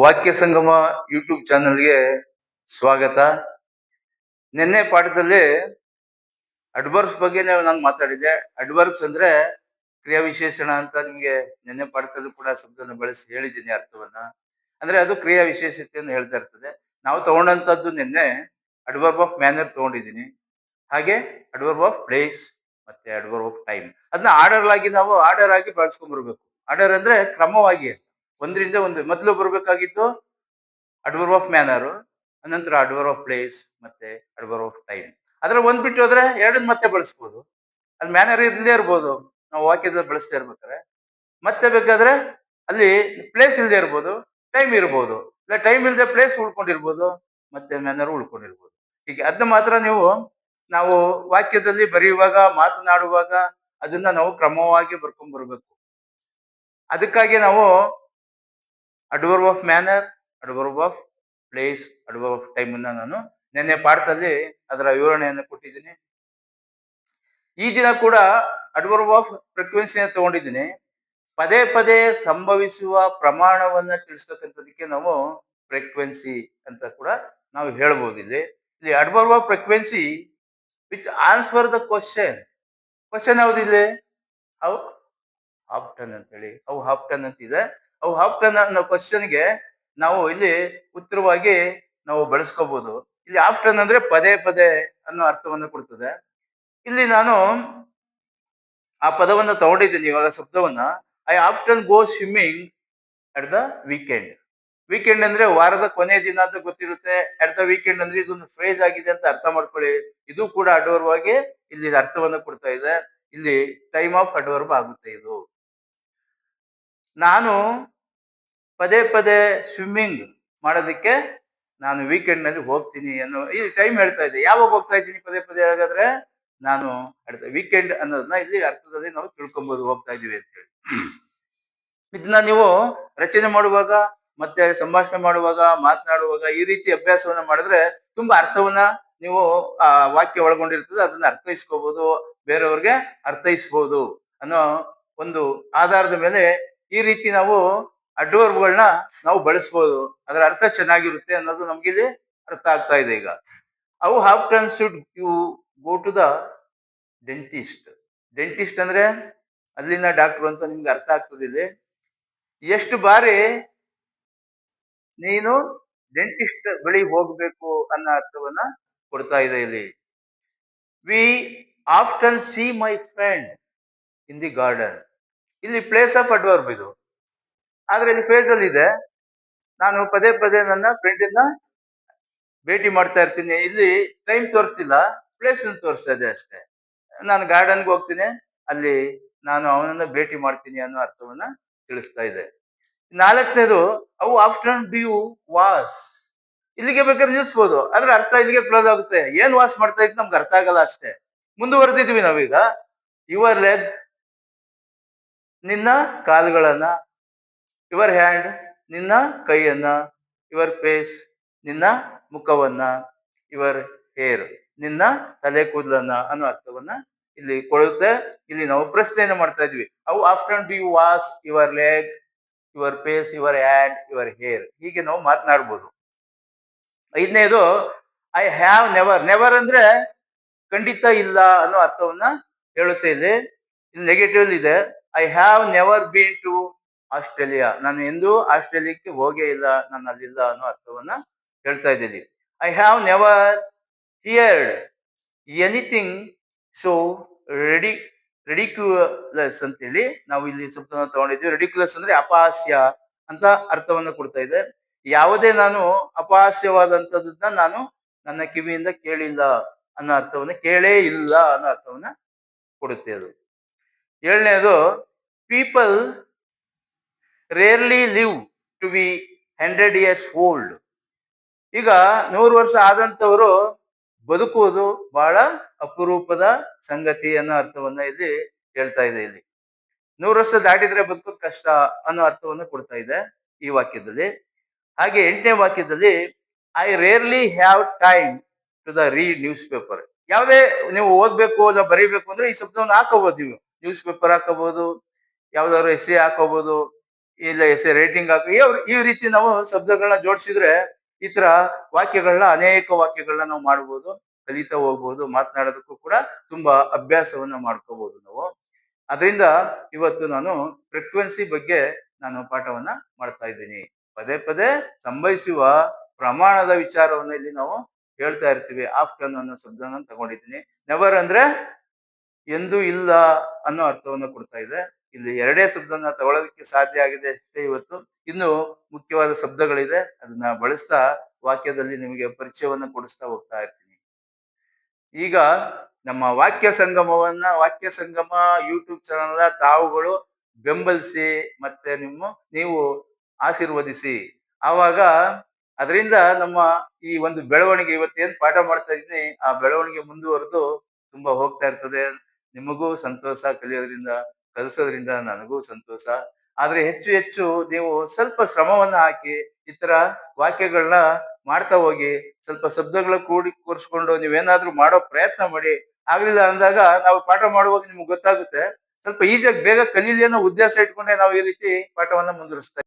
ವಾಕ್ಯ ಸಂಗಮ ಯೂಟ್ಯೂಬ್ ಚಾನೆಲ್ಗೆ ಸ್ವಾಗತ. ನಿನ್ನೆ ಪಾಠದಲ್ಲಿ ಅಡ್ವರ್ಬ್ಸ್ ಬಗ್ಗೆ ನಾನು ಮಾತಾಡಿದ್ದೆ. ಅಡ್ವರ್ಬ್ಸ್ ಅಂದ್ರೆ ಕ್ರಿಯಾ ವಿಶೇಷಣ ಅಂತ ನಿಮ್ಗೆ ನಿನ್ನೆ ಪಾಠದಲ್ಲೂ ಕೂಡ ಶಬ್ದನ ಬಳಸಿ ಹೇಳಿದ್ದೀನಿ ಅರ್ಥವನ್ನ. ಅಂದ್ರೆ ಅದು ಕ್ರಿಯಾ ವಿಶೇಷತೆಯನ್ನು ಹೇಳ್ತಾ ಇರ್ತದೆ. ನಾವು ತಗೊಂಡಂತದ್ದು ನಿನ್ನೆ ಅಡ್ವರ್ಬ್ ಆಫ್ ಮ್ಯಾನರ್ ತಗೊಂಡಿದ್ದೀನಿ, ಹಾಗೆ ಅಡ್ವರ್ಬ್ ಆಫ್ ಪ್ಲೇಸ್ ಮತ್ತೆ ಅಡ್ವರ್ಬ್ ಆಫ್ ಟೈಮ್. ಅದನ್ನ ಆರ್ಡರ್ ಆಗಿ ಬಳಸ್ಕೊಂಡ್ ಬರ್ಬೇಕು. ಆರ್ಡರ್ ಅಂದ್ರೆ ಕ್ರಮವಾಗಿ, ಒಂದರಿಂದ ಒಂದು ಮೊದಲು ಬರ್ಬೇಕಾಗಿತ್ತು ಅಡ್ವರ್ಬ್ ಆಫ್ ಮ್ಯಾನರ್, ಅನಂತರ ಅಡ್ವರ್ಬ್ ಆಫ್ ಪ್ಲೇಸ್ ಮತ್ತೆ ಅಡ್ವರ್ಬ್ ಆಫ್ ಟೈಮ್. ಅದ್ರ ಒಂದ್ ಬಿಟ್ಟು ಹೋದ್ರೆ ಎರಡನ್ನ ಮತ್ತೆ ಬಳಸ್ಬೋದು. ಅಲ್ಲಿ ಮ್ಯಾನರ್ ಇರ್ಲೇ ಇರ್ಬೋದು, ನಾವು ವಾಕ್ಯದಲ್ಲಿ ಬಳಸ್ತಾ ಇರ್ಬೇಕಾದ್ರೆ. ಮತ್ತೆ ಬೇಕಾದ್ರೆ ಅಲ್ಲಿ ಪ್ಲೇಸ್ ಇಲ್ಲದೆ ಇರ್ಬೋದು, ಟೈಮ್ ಇರ್ಬೋದು. ಇಲ್ಲ ಟೈಮ್ ಇಲ್ಲದೆ ಪ್ಲೇಸ್ ಉಳ್ಕೊಂಡಿರ್ಬೋದು, ಮತ್ತೆ ಮ್ಯಾನರ್ ಉಳ್ಕೊಂಡಿರ್ಬೋದು. ಹೀಗೆ ಅದನ್ನ ಮಾತ್ರ ನಾವು ವಾಕ್ಯದಲ್ಲಿ ಬರೆಯುವಾಗ, ಮಾತನಾಡುವಾಗ ಅದನ್ನ ನಾವು ಕ್ರಮವಾಗಿ ಬರ್ಕೊಂಡ್ ಬರ್ಬೇಕು. ಅದಕ್ಕಾಗಿ ನಾವು adverb of manner, adverb of place, adverb of time ಅನ್ನ ನಾನು ನಿನ್ನೆ ಪಾಠದಲ್ಲಿ ಅದರ ವಿವರಣೆಯನ್ನು ಕೊಟ್ಟಿದ್ದೀನಿ. ಈ ದಿನ ಕೂಡ ಅಡ್ವರ್ಬ್ ಆಫ್ ಫ್ರೀಕ್ವೆನ್ಸಿನ ತಗೊಂಡಿದ್ದೀನಿ. ಪದೇ ಪದೇ ಸಂಭವಿಸುವ ಪ್ರಮಾಣವನ್ನ ತಿಳಿಸ್ತಕ್ಕಂಥದಕ್ಕೆ ನಾವು ಫ್ರೀಕ್ವೆನ್ಸಿ ಅಂತ ಕೂಡ ನಾವು ಹೇಳ್ಬೋದು. ಇಲ್ಲಿ adverb of frequency which answer the question ಯಾವ್ದಿದೆ? ಹೌ ಆಫ್ಟನ್ ಅಂತೇಳಿ, ಹೌ ಆಫ್ಟನ್ ಅಂತ ಇದೆ. ಹೌ ಆಫ್ಟನ್ ಅನ್ನೋ ಕ್ವಶನ್ಗೆ ನಾವು ಇಲ್ಲಿ ಉತ್ತರವಾಗಿ ನಾವು ಬಳಸ್ಕೋಬಹುದು. ಇಲ್ಲಿ ಆಫ್ಟನ್ ಅಂದ್ರೆ ಪದೇ ಪದೇ ಅನ್ನೋ ಅರ್ಥವನ್ನು ಕೊಡ್ತದೆ. ಇಲ್ಲಿ ನಾನು ಆ ಪದವನ್ನ ತಗೊಂಡಿದ್ದೀನಿ, ಇವಾಗ ಶಬ್ದವನ್ನ. I often go swimming at the weekend. Weekend ಅಂದ್ರೆ ವಾರದ ಕೊನೆ ದಿನ ಅಂತ ಗೊತ್ತಿರುತ್ತೆ. ಅಟ್ ದ ವೀಕೆಂಡ್ ಅಂದ್ರೆ ಇದೊಂದು ಫ್ರೇಜ್ ಆಗಿದೆ ಅಂತ ಅರ್ಥ ಮಾಡ್ಕೊಳ್ಳಿ. ಇದು ಕೂಡ ಅಡ್ವರ್ಬ್ ಆಗಿ ಇಲ್ಲಿ ಅರ್ಥವನ್ನು ಕೊಡ್ತಾ ಇದೆ. ಇಲ್ಲಿ ಟೈಮ್ ಆಫ್ ಅಡ್ವರ್ಬ್ ಆಗುತ್ತೆ ಇದು. ನಾನು ಪದೇ ಪದೇ ಸ್ವಿಮ್ಮಿಂಗ್ ಮಾಡೋದಕ್ಕೆ ನಾನು ವೀಕೆಂಡ್ ನಲ್ಲಿ ಹೋಗ್ತೀನಿ ಅನ್ನೋ ಈ ಟೈಮ್ ಹೇಳ್ತಾ ಇದೆ. ಯಾವಾಗ ಹೋಗ್ತಾ ಇದ್ದೀನಿ ಪದೇ ಪದೇ? ಹಾಗಾದ್ರೆ ನಾನು ವೀಕೆಂಡ್ ಅನ್ನೋದನ್ನ ಇಲ್ಲಿ ಅರ್ಥದಲ್ಲಿ ನಾವು ತಿಳ್ಕೊಬಹುದು, ಹೋಗ್ತಾ ಇದೀವಿ ಅಂತ ಹೇಳಿ. ಇದನ್ನ ನೀವು ರಚನೆ ಮಾಡುವಾಗ, ಮತ್ತೆ ಸಂಭಾಷಣೆ ಮಾಡುವಾಗ, ಮಾತನಾಡುವಾಗ ಈ ರೀತಿ ಅಭ್ಯಾಸವನ್ನ ಮಾಡಿದ್ರೆ ತುಂಬಾ ಅರ್ಥವನ್ನ ನೀವು ಆ ವಾಕ್ಯ ಒಳಗೊಂಡಿರ್ತದೆ, ಅದನ್ನ ಅರ್ಥೈಸ್ಕೋಬಹುದು, ಬೇರೆಯವ್ರಿಗೆ ಅರ್ಥೈಸ್ಬೋದು ಅನ್ನೋ ಒಂದು ಆಧಾರದ ಮೇಲೆ ಈ ರೀತಿ ನಾವು ಅಡ್ವರ್ಬ್ಗಳನ್ನ ನಾವು ಬಳಸ್ಬೋದು. ಅದರ ಅರ್ಥ ಚೆನ್ನಾಗಿರುತ್ತೆ ಅನ್ನೋದು ನಮ್ಗಿಲ್ಲಿ ಅರ್ಥ ಆಗ್ತಾ ಇದೆ ಈಗ. How often should you go to the dentist? Dentist ಅಂದ್ರೆ ಅಲ್ಲಿನ ಡಾಕ್ಟರ್ ಅಂತ ನಿಮ್ಗೆ ಅರ್ಥ ಆಗ್ತದೆ. ಇಲ್ಲಿ ಎಷ್ಟು ಬಾರಿ ನೀನು ಡೆಂಟಿಸ್ಟ್ ಬಳಿ ಹೋಗ್ಬೇಕು ಅನ್ನೋ ಅರ್ಥವನ್ನ ಕೊಡ್ತಾ ಇದೆ ಇಲ್ಲಿ. We often see my friend in the garden. ಇಲ್ಲಿ ಪ್ಲೇಸ್ ಆಫ್ ಅಡ್ವರ್ಬ್ ಇದು, ಆದ್ರೆ ಇಲ್ಲಿ ಫೇಸ್ ಅಲ್ಲಿ ಇದೆ. ನಾನು ಪದೇ ಪದೇ ನನ್ನ ಫ್ರೆಂಡ್ ಭೇಟಿ ಮಾಡ್ತಾ ಇರ್ತೀನಿ. ಇಲ್ಲಿ ಟೈಮ್ ತೋರಿಸ್ತಿಲ್ಲ, ಪ್ಲೇಸ್ ತೋರಿಸ್ತಾ ಇದೆ ಅಷ್ಟೇ. ನಾನು ಗಾರ್ಡನ್ಗೆ ಹೋಗ್ತೀನಿ, ಅಲ್ಲಿ ನಾನು ಅವನನ್ನ ಭೇಟಿ ಮಾಡ್ತೀನಿ ಅನ್ನೋ ಅರ್ಥವನ್ನ ತಿಳಿಸ್ತಾ ಇದೆ. ನಾಲ್ಕನೇದು ಅವು ಆಫ್ಟರ್ ಡು ಯು ವಾಸ್. ಇಲ್ಲಿಗೆ ಬೇಕಾದ್ರೆ ನಿಲ್ಲಿಸ್ಬೋದು, ಆದ್ರೆ ಅರ್ಥ ಇಲ್ಲಿಗೆ ಕ್ಲೋಸ್ ಆಗುತ್ತೆ. ಏನ್ ವಾಸ್ ಮಾಡ್ತಾ ಇತ್ತು ನಮ್ಗೆ ಅರ್ಥ ಆಗಲ್ಲ ಅಷ್ಟೇ. ಮುಂದುವರೆದಿದ್ವಿ ನಾವೀಗ. ಯುವರ್ ಲೆಗ್, ನಿನ್ನ ಕಾಲುಗಳನ್ನ. ಯುವರ್ ಹ್ಯಾಂಡ್, ನಿನ್ನ ಕೈಯನ್ನ. ಯುವರ್ ಫೇಸ್, ನಿನ್ನ ಮುಖವನ್ನ. ಯುವರ್ ಹೇರ್, ನಿನ್ನ ತಲೆ ಕೂದಲನ್ನ ಅನ್ನೋ ಅರ್ಥವನ್ನ ಇಲ್ಲಿ ಕೊಡುತ್ತೆ. ಇಲ್ಲಿ ನಾವು ಪ್ರಶ್ನೆಯನ್ನು ಮಾಡ್ತಾ ಇದ್ವಿ. ಅವು after do you wash your leg, your face, your hand, your hair. ಹೀಗೆ ನಾವು ಮಾತನಾಡ್ಬೋದು. ಐದನೇದು ಐ ಹ್ಯಾವ್ ನೆವರ್. ನೆವರ್ ಅಂದ್ರೆ ಖಂಡಿತ ಇಲ್ಲ ಅನ್ನೋ ಅರ್ಥವನ್ನ ಹೇಳುತ್ತೆ. ಇಲ್ಲಿ ನೆಗೆಟಿವ್ ಇದೆ. I have never been to Australia. ನಾನು ಎಂದೂ ಆಸ್ಟ್ರೇಲಿಯಾಕ್ಕೆ ಹೋಗೇ ಇಲ್ಲ, ನಾನು ಅಲ್ಲಿಲ್ಲ ಅನ್ನೋ ಅರ್ಥವನ್ನ ಹೇಳ್ತಾ ಇದ್ದೀನಿ. I have never heard anything so ridiculous ಅಂತೇಳಿ ನಾವು ಇಲ್ಲಿ ಶಬ್ದನ ತಗೊಂಡಿದ್ವಿ. ರೆಡಿಕ್ಯುಲಸ್ ಅಂದ್ರೆ ಅಪಹಾಸ್ಯ ಅಂತ ಅರ್ಥವನ್ನ ಕೊಡ್ತಾ ಇದೆ. ಯಾವುದೇ ನಾನು ಅಪಹಾಸ್ಯವಾದಂಥದ್ದನ್ನ ನಾನು ನನ್ನ ಕಿವಿಯಿಂದ ಕೇಳಿಲ್ಲ ಅನ್ನೋ ಅರ್ಥವನ್ನ, ಕೇಳೇ ಇಲ್ಲ ಅನ್ನೋ ಅರ್ಥವನ್ನ ಕೊಡುತ್ತೆ ಅದು. ಏಳನೇದು people rarely live to be 100 years old. ಈಗ 100 ವರ್ಷ ಆದಂತವರು ಬದುಕುವುದು ಬಹಳ ಅಪರೂಪದ ಸಂಗತಿ ಅನ್ನೋ ಅರ್ಥವನ್ನ ಇಲ್ಲಿ ಹೇಳ್ತಾ ಇದೆ. ಇಲ್ಲಿ 100 ವರ್ಷ ದಾಟಿದ್ರೆ ಬದುಕೋದು ಕಷ್ಟ ಅನ್ನೋ ಅರ್ಥವನ್ನ ಕೊಡ್ತಾ ಇದೆ ಈ ವಾಕ್ಯದಲ್ಲಿ. ಹಾಗೆ 8ನೇ ವಾಕ್ಯದಲ್ಲಿ I rarely have time to the read newspaper. ಯಾವುದೇ ನೀವು ಓದ್ಬೇಕು ಇಲ್ಲ ಬರೀಬೇಕು ಅಂದ್ರೆ ಈ ಶಬ್ದವನ್ನು ಹಾಕೋಬಹುದು. ನೀವು ನ್ಯೂಸ್ ಪೇಪರ್ ಹಾಕೋಬಹುದು, ಯಾವ್ದಾದ್ರು ಎಸ್ಸೆ ಹಾಕೋಬಹುದು, ಇಲ್ಲ ಎಸೆ ರೇಟಿಂಗ್ ಹಾಕಿ ಈ ರೀತಿ ನಾವು ಶಬ್ದಗಳನ್ನ ಜೋಡಿಸಿದ್ರೆ ಈ ತರ ವಾಕ್ಯಗಳನ್ನ ಅನೇಕ ವಾಕ್ಯಗಳನ್ನ ನಾವು ಮಾಡ್ಬೋದು, ಕಲಿತಾ ಹೋಗ್ಬೋದು. ಮಾತನಾಡೋದಕ್ಕೂ ಕೂಡ ತುಂಬಾ ಅಭ್ಯಾಸವನ್ನ ಮಾಡ್ಕೋಬಹುದು ನಾವು. ಅದರಿಂದ ಇವತ್ತು ನಾನು ಫ್ರೀಕ್ವೆನ್ಸಿ ಬಗ್ಗೆ ನಾನು ಪಾಠವನ್ನ ಮಾಡ್ತಾ ಇದ್ದೀನಿ. ಪದೇ ಪದೇ ಸಂಭವಿಸುವ ಪ್ರಮಾಣದ ವಿಚಾರವನ್ನ ಇಲ್ಲಿ ನಾವು ಹೇಳ್ತಾ ಇರ್ತೀವಿ. ಆಫ್ಟನ್ ಅನ್ನೋ ಶಬ್ದನ ತಗೊಂಡಿದ್ದೀನಿ. ನೆವರ್ ಅಂದ್ರೆ ಎಂದು ಇಲ್ಲ ಅನ್ನೋ ಅರ್ಥವನ್ನ ಕೊಡ್ತಾ ಇದೆ. ಇಲ್ಲಿ ಎರಡೇ ಶಬ್ದನ ತಗೊಳ್ಳೋದಕ್ಕೆ ಸಾಧ್ಯ ಆಗಿದೆ ಅಷ್ಟೇ ಇವತ್ತು. ಇನ್ನು ಮುಖ್ಯವಾದ ಶಬ್ದಗಳಿದೆ, ಅದನ್ನ ಬಳಸ್ತಾ ವಾಕ್ಯದಲ್ಲಿ ನಿಮಗೆ ಪರಿಚಯವನ್ನ ಕೊಡಿಸ್ತಾ ಹೋಗ್ತಾ ಇರ್ತೀನಿ. ಈಗ ನಮ್ಮ ವಾಕ್ಯ ಸಂಗಮ ಯೂಟ್ಯೂಬ್ ಚಾನಲ್ ತಾವುಗಳು ಬೆಂಬಲಿಸಿ ಮತ್ತೆ ನೀವು ಆಶೀರ್ವದಿಸಿ. ಆವಾಗ ಅದರಿಂದ ನಮ್ಮ ಈ ಒಂದು ಬೆಳವಣಿಗೆ ಇವತ್ತೇನ್ ಪಾಠ ಮಾಡ್ತಾ ಇದ್ದೀನಿ ಆ ಬೆಳವಣಿಗೆ ಮುಂದುವರೆದು ತುಂಬಾ ಹೋಗ್ತಾ ಇರ್ತದೆ. ನಿಮಗೂ ಸಂತೋಷ, ಕಲಿಸೋದ್ರಿಂದ ನನಗೂ ಸಂತೋಷ. ಆದ್ರೆ ಹೆಚ್ಚು ಹೆಚ್ಚು ನೀವು ಸ್ವಲ್ಪ ಶ್ರಮವನ್ನ ಹಾಕಿ ಈ ತರ ವಾಕ್ಯಗಳನ್ನ ಮಾಡ್ತಾ ಹೋಗಿ. ಸ್ವಲ್ಪ ಶಬ್ದಗಳ ಕೂರಿಸ್ಕೊಂಡು ನೀವೇನಾದ್ರೂ ಮಾಡೋ ಪ್ರಯತ್ನ ಮಾಡಿ. ಆಗ್ಲಿಲ್ಲ ಅಂದಾಗ ನಾವು ಪಾಠ ಮಾಡುವಾಗ ನಿಮ್ಗೆ ಗೊತ್ತಾಗುತ್ತೆ. ಸ್ವಲ್ಪ ಈಸಿಯಾಗಿ ಬೇಗ ಕಲೀಲಿ ಅನ್ನೋ ಉದ್ದೇಶ ಇಟ್ಕೊಂಡೆ ನಾವು ಈ ರೀತಿ ಪಾಠವನ್ನ ಮುಂದುವರಿಸ್ತಾ